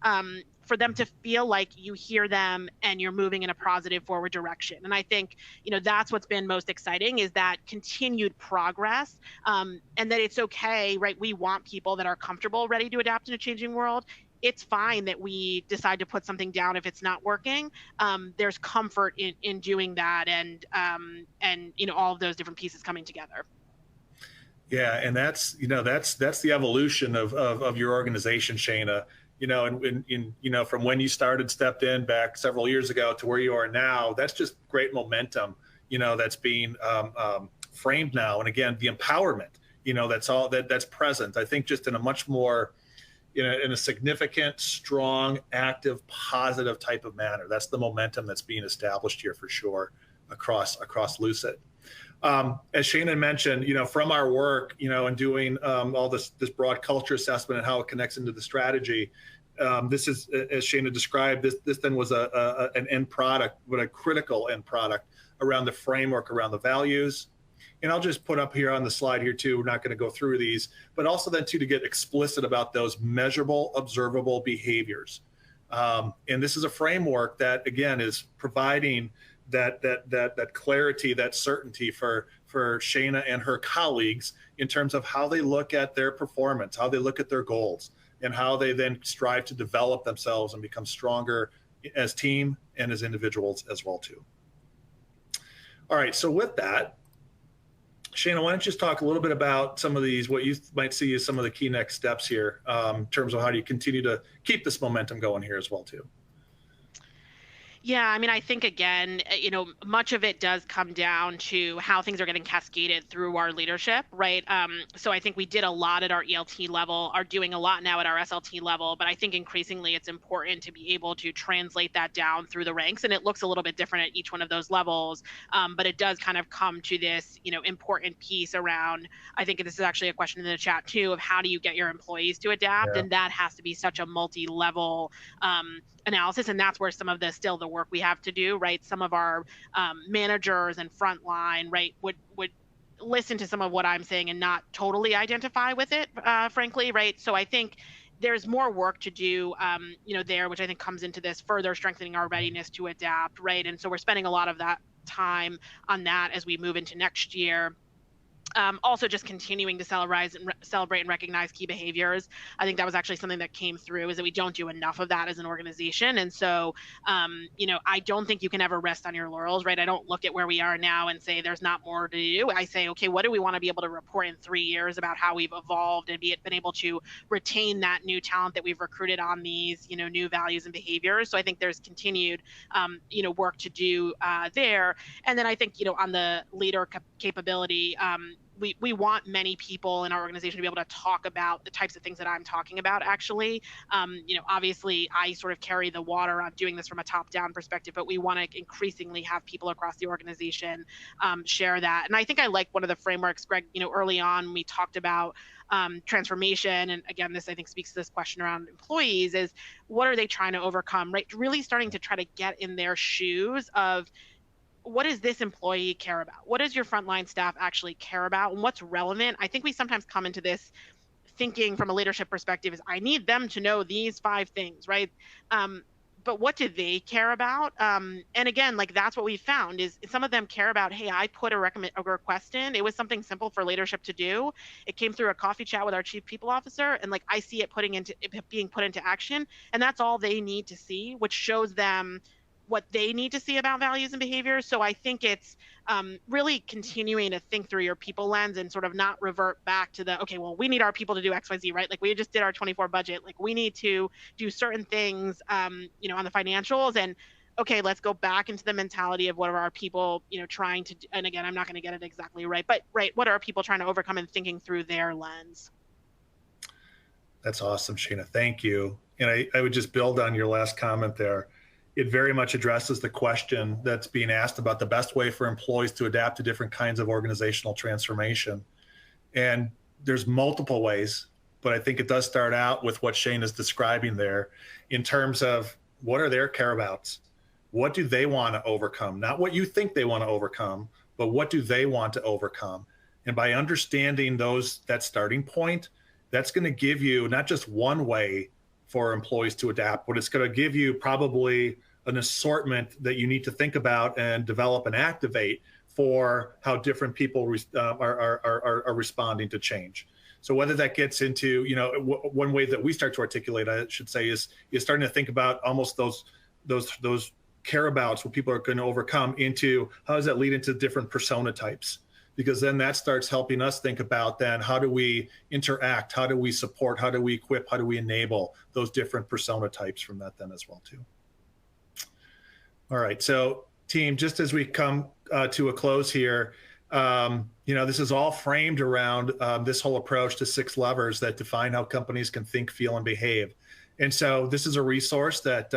for them to feel like you hear them and you're moving in a positive forward direction. And I think, that's what's been most exciting, is that continued progress, and that it's okay, right? We want people that are comfortable, ready to adapt in a changing world. it's fine that we decide to put something down if it's not working. There's comfort in doing that, and all of those different pieces coming together. Yeah, and that's the evolution of your organization, Shana. From when you stepped in back several years ago to where you are now, that's just great momentum, that's being framed now. And again, the empowerment, that's present, I think, just in a much more, in a significant, strong, active, positive type of manner. That's the momentum that's being established here for sure across Lucet. As Shana mentioned, from our work, and doing all this broad culture assessment and how it connects into the strategy, this is, as Shana described, this then was an end product, but a critical end product around the framework, around the values. And I'll just put up here on the slide here too, we're not going to go through these, but also then too, to get explicit about those measurable, observable behaviors. And this is a framework that, again, is providing that clarity, that certainty for Shana and her colleagues in terms of how they look at their performance, how they look at their goals, and how they then strive to develop themselves and become stronger as team and as individuals as well too. All right, so with that, Shana, why don't you just talk a little bit about some of these, what you might see as some of the key next steps here, in terms of how do you continue to keep this momentum going here as well too. Yeah, I mean, I think, again, much of it does come down to how things are getting cascaded through our leadership, right? So I think we did a lot at our ELT level, are doing a lot now at our SLT level, but I think increasingly it's important to be able to translate that down through the ranks, and it looks a little bit different at each one of those levels, but it does kind of come to this, important piece around, I think this is actually a question in the chat too, of how do you get your employees to adapt, and that has to be such a multi-level analysis, and that's where some of the work we have to do, right? Some of our managers and frontline, right, would listen to some of what I'm saying and not totally identify with it, frankly, right? So I think there's more work to do, there, which I think comes into this further strengthening our readiness to adapt, right? And so we're spending a lot of that time on that as we move into next year. Also just continuing to celebrate and recognize key behaviors. I think that was actually something that came through, is that we don't do enough of that as an organization. And so, I don't think you can ever rest on your laurels, right? I don't look at where we are now and say there's not more to do. I say, okay, what do we want to be able to report in 3 years about how we've evolved and been able to retain that new talent that we've recruited on these, new values and behaviors. So I think there's continued, work to do there. And then I think, on the leader capability, we want many people in our organization to be able to talk about the types of things that I'm talking about, actually. Obviously, I sort of carry the water on doing this from a top-down perspective, but we want to increasingly have people across the organization share that. And I think I like one of the frameworks, Greg, early on we talked about transformation. And again, this I think speaks to this question around employees, is what are they trying to overcome, right? Really starting to try to get in their shoes of, what does this employee care about? What does your frontline staff actually care about? And what's relevant? I think we sometimes come into this thinking from a leadership perspective is, I need them to know these 5 things, right? But what do they care about? And again, like, that's what we found is some of them care about, hey, I put a request in. It was something simple for leadership to do. It came through a coffee chat with our chief people officer, and like, I see it being put into action, and that's all they need to see, which shows them what they need to see about values and behaviors. So I think it's really continuing to think through your people lens and sort of not revert back to the, okay, well, we need our people to do X, Y, Z, right? Like, we just did our 24 budget. Like, we need to do certain things, on the financials, and okay, let's go back into the mentality of what are our people, trying to do. And again, I'm not going to get it exactly right, but right, what are our people trying to overcome, and thinking through their lens. That's awesome, Shana. Thank you. And I would just build on your last comment there. It very much addresses the question that's being asked about the best way for employees to adapt to different kinds of organizational transformation. And there's multiple ways, but I think it does start out with what Shane is describing there in terms of what are their careabouts? What do they want to overcome? Not what you think they want to overcome, but what do they want to overcome? And by understanding that starting point, that's going to give you not just one way for employees to adapt, but it's going to give you probably an assortment that you need to think about and develop and activate for how different people are responding to change. So whether that gets into, one way that we start to articulate, I should say, is starting to think about almost those careabouts what people are going to overcome into how does that lead into different persona types, because then that starts helping us think about then how do we interact, how do we support, how do we equip, how do we enable those different persona types from that then as well too. All right, so team, just as we come to a close here, this is all framed around this whole approach to 6 levers that define how companies can think, feel, and behave. And so this is a resource that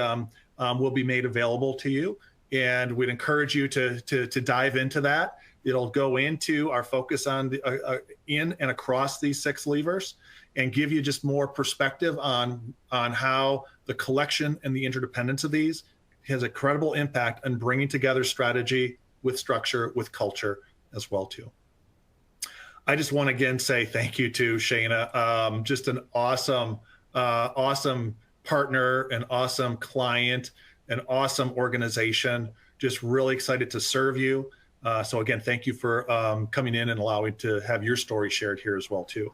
will be made available to you, and we'd encourage you to dive into that. It'll go into our focus on in and across these 6 levers and give you just more perspective on how the collection and the interdependence of these has a credible impact on bringing together strategy with structure, with culture as well too. I just want to again say thank you to Shana, just an awesome partner, an awesome client, an awesome organization, just really excited to serve you. So again, thank you for coming in and allowing to have your story shared here as well too.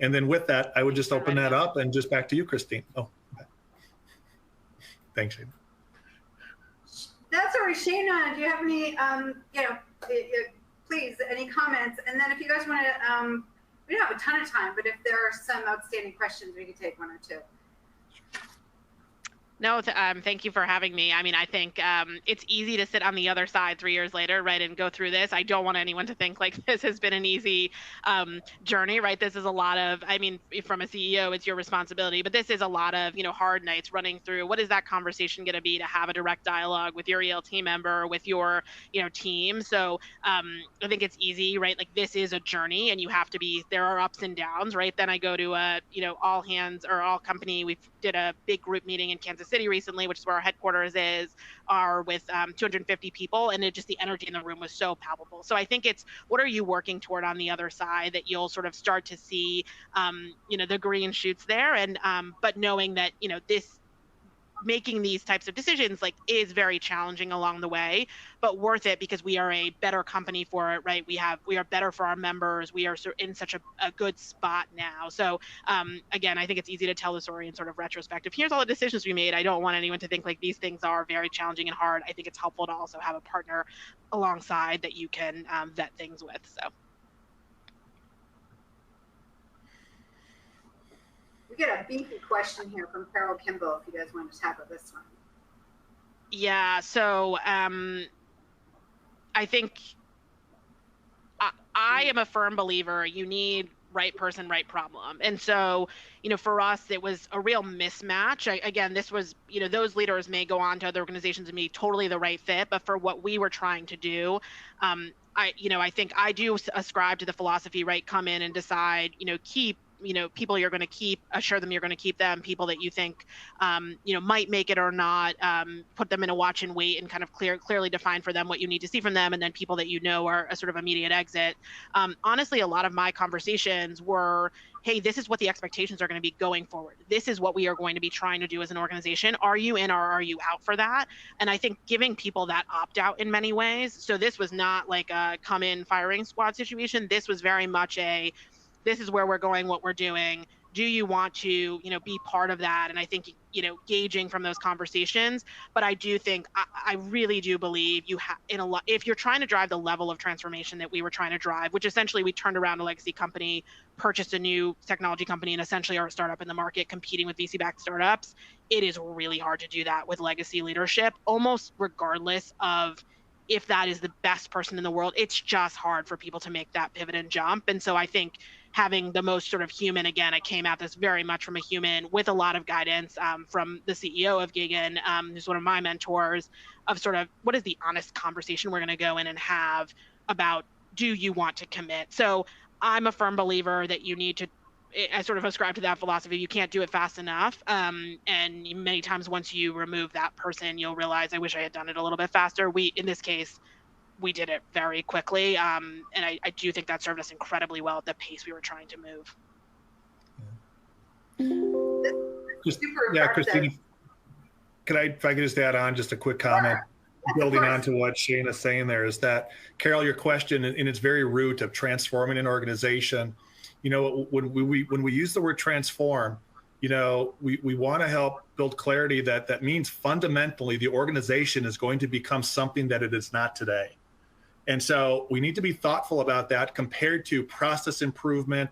And then with that, I would just open that up and just back to you, Christine. Oh, okay. Thanks, Shana. That's all right, Shana. Do you have any, please, any comments? And then if you guys want to, we don't have a ton of time, but if there are some outstanding questions, we can take 1 or 2. No, thank you for having me. I mean, I think it's easy to sit on the other side 3 years later, right, and go through this. I don't want anyone to think like this has been an easy journey, right? This is a lot of, I mean, from a CEO, it's your responsibility, but this is a lot of, hard nights running through. What is that conversation going to be to have a direct dialogue with your ELT member, with your, team? So I think it's easy, right? Like this is a journey, and you have to be, there are ups and downs, right? Then I go to a, all hands or all company. We did a big group meeting in Kansas City recently, which is where our headquarters are with 250 people, and the energy in the room was so palpable. So I think it's what are you working toward on the other side that you'll sort of start to see the green shoots there, and but knowing that this making these types of decisions is very challenging along the way, but worth it because we are a better company for it, right? We are better for our members. We are in such a good spot now. So again, I think it's easy to tell the story in sort of retrospective. Here's all the decisions we made. I don't want anyone to think like these things are very challenging and hard. I think it's helpful to also have a partner alongside that you can vet things with. So. We get a beefy question here from Carol Kimball, if you guys want to tackle this one. Yeah, so I think I am a firm believer you need right person, right problem. And so, for us, it was a real mismatch. Again, this was, those leaders may go on to other organizations and be totally the right fit, but for what we were trying to do, I think I do ascribe to the philosophy, right? Come in and decide, keep people you're going to keep, assure them you're going to keep them, people that you think, might make it or not, put them in a watch and wait and kind of clearly define for them what you need to see from them. And then people that are a sort of immediate exit. Honestly, a lot of my conversations were, hey, this is what the expectations are going to be going forward. This is what we are going to be trying to do as an organization. Are you in or are you out for that? And I think giving people that opt out in many ways. So this was not like a come in firing squad situation. This was very much this is where we're going, what we're doing. Do you want to, be part of that? And I think, gauging from those conversations, but I do think, I really do believe if you're trying to drive the level of transformation that we were trying to drive, which essentially we turned around a legacy company, purchased a new technology company, and essentially are a startup in the market competing with VC-backed startups, it is really hard to do that with legacy leadership, almost regardless of if that is the best person in the world. It's just hard for people to make that pivot and jump. And so I think having the most sort of human, again, I came at this very much from a human with a lot of guidance from the CEO of Gagen, who's one of my mentors, of sort of what is the honest conversation we're going to go in and have about, do you want to commit? So I'm a firm believer that you need to, I sort of ascribe to that philosophy. You can't do it fast enough. And many times once you remove that person, you'll realize, I wish I had done it a little bit faster. In this case, we did it very quickly. And I do think that served us incredibly well at the pace we were trying to move. Christine, if I could just add on just a quick comment, building on to what Shana's saying there, is that, Carol, your question in its very root of transforming an organization When we use the word transform, we want to help build clarity that means fundamentally the organization is going to become something that it is not today. And so we need to be thoughtful about that compared to process improvement,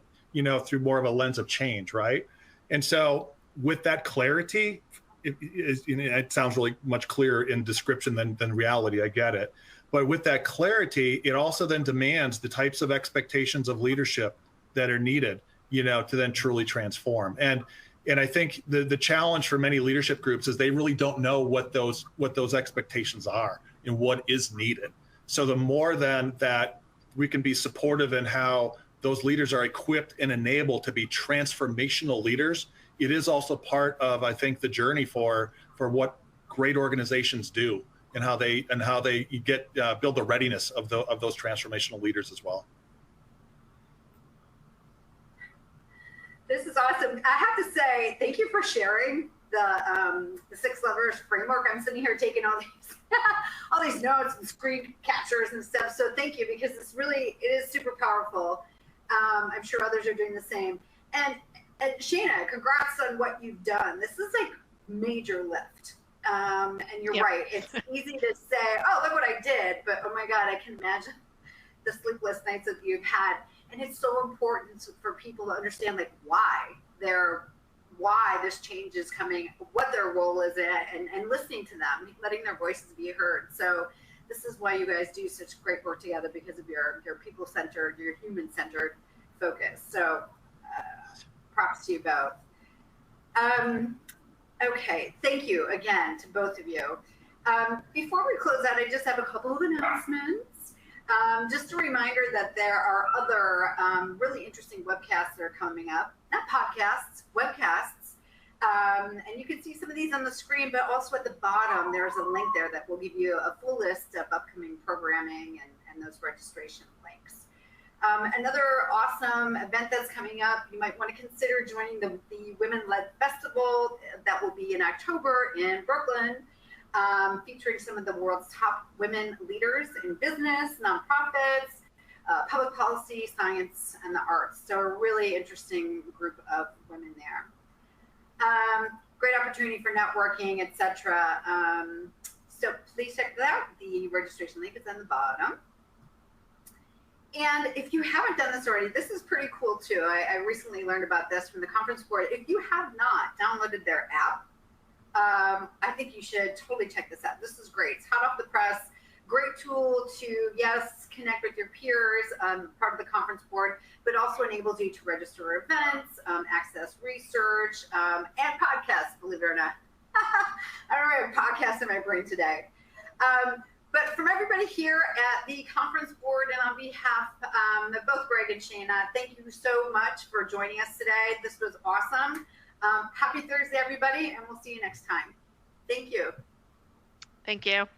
through more of a lens of change, right? And so with that clarity, it sounds really much clearer in description than reality, I get it. But with that clarity, it also then demands the types of expectations of leadership that are needed, to then truly transform. And I think the challenge for many leadership groups is they really don't know what those expectations are and what is needed. So the more then that we can be supportive in how those leaders are equipped and enabled to be transformational leaders, it is also part of, I think, the journey for what great organizations do and how they build the readiness of those transformational leaders as well. This is awesome. I have to say, thank you for sharing the 6 levers framework. I'm sitting here taking all these notes and screen captures and stuff. So thank you, because it is super powerful. I'm sure others are doing the same. And Shana, congrats on what you've done. This is like major lift. And you're right. It's easy to say, oh, look what I did. But oh my God, I can imagine the sleepless nights that you've had. And it's so important for people to understand why this change is coming, what their role is in, and listening to them, letting their voices be heard. So this is why you guys do such great work together, because of your people-centered, your human-centered focus. So props to you both. Okay, thank you again to both of you. Before we close out, I just have a couple of announcements. Just a reminder that there are other really interesting webcasts that are coming up, not podcasts, webcasts. And you can see some of these on the screen, but also at the bottom, there's a link there that will give you a full list of upcoming programming and those registration links. Another awesome event that's coming up, you might want to consider joining the Women-Led Festival that will be in October in Brooklyn, featuring some of the world's top women leaders in business, nonprofits, public policy, science, and the arts. So a really interesting group of women there. Great opportunity for networking, etc. So please check that out. The registration link is on the bottom. And if you haven't done this already, this is pretty cool too. I recently learned about this from the conference board. If you have not downloaded their app, I think you should totally check this out. This is great. It's hot off the press. Great tool to, yes, connect with your peers, part of the conference board, but also enables you to register events, access research, and podcasts, believe it or not. I don't have podcasts in my brain today. But from everybody here at the conference board and on behalf of both Greg and Shana, thank you so much for joining us today. This was awesome. Happy Thursday, everybody, and we'll see you next time. Thank you. Thank you.